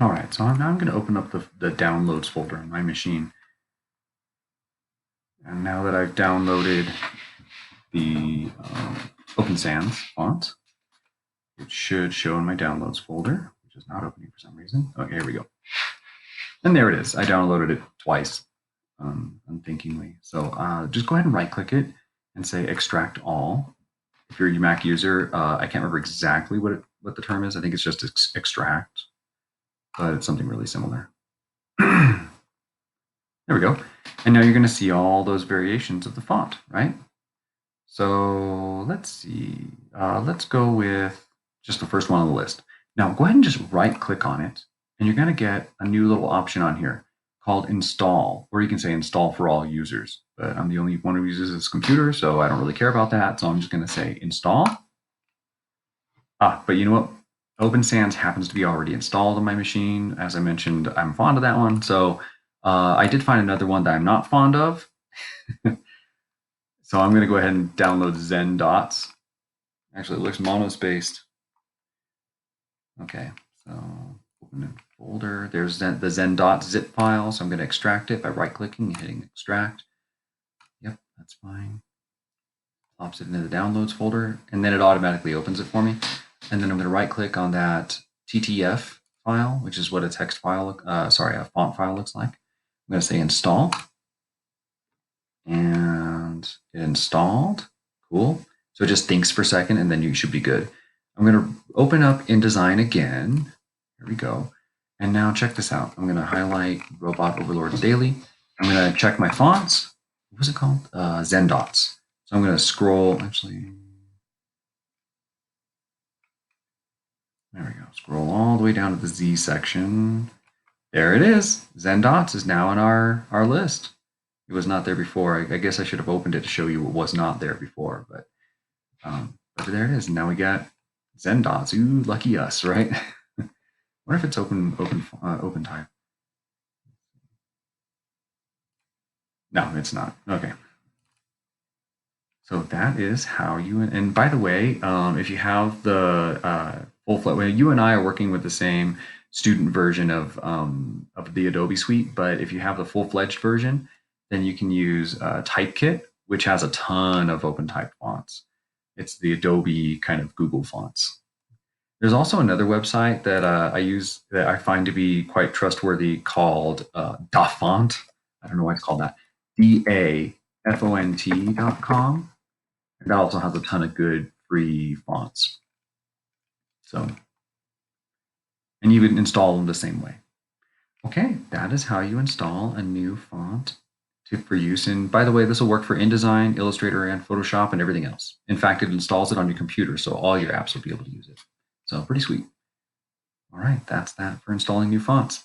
All right, so now I'm going to open up the downloads folder on my machine. And now that I've downloaded the Open Sans font, it should show in my downloads folder, which is not opening for some reason. Okay, here we go. And there it is. I downloaded it twice unthinkingly. So just go ahead and right click it and say extract all. If you're a Mac user, I can't remember exactly what the term is. I think it's just extract, but it's something really similar. There we go. And now you're going to see all those variations of the font, right? So let's see. Let's go with just the first one on the list. Now go ahead and just right click on it, and you're going to get a new little option on here called install, or you can say install for all users. But I'm the only one who uses this computer, so I don't really care about that. So I'm just going to say install. But you know what? Open Sans happens to be already installed on my machine. As I mentioned, I'm fond of that one. So I did find another one that I'm not fond of. So I'm going to go ahead and download Zen Dots. Actually, it looks monospaced. Okay, so open the folder. There's the Zen Dots zip file. So I'm going to extract it by right-clicking and hitting extract. Yep, that's fine. Pops it into the downloads folder, and then it automatically opens it for me. And then I'm going to right-click on that TTF file, which is what a text file, a font file looks like. I'm going to say install, and it installed. Cool. So it just thinks for a second, and then you should be good. I'm going to open up InDesign again. Here we go. And now check this out. I'm going to highlight Robot Overlord Daily. I'm going to check my fonts. What was it called? Zen Dots. So I'm going to scroll. Actually, there we go. Scroll all the way down to the Z section. There it is. Zen Dots is now in our list. It was not there before. I guess I should have opened it to show you what was not there before, but there it is. And now we got Zen Dots. Ooh, lucky us, right? What if it's open type? No, it's not. Okay. So that is how you, and by the way, if you have the full-fledged, well, you and I are working with the same student version of the Adobe Suite, but if you have the full-fledged version, then you can use Typekit, which has a ton of open type fonts. It's the Adobe kind of Google fonts. There's also another website that I use that I find to be quite trustworthy called Dafont. I don't know why it's called that. DAFONT.com. And that also has a ton of good free fonts. So, and you can install them the same way. Okay, that is how you install a new font for use. And by the way, this will work for InDesign, Illustrator, and Photoshop, and everything else. In fact, it installs it on your computer, so all your apps will be able to use it. So pretty sweet. All right, that's that for installing new fonts.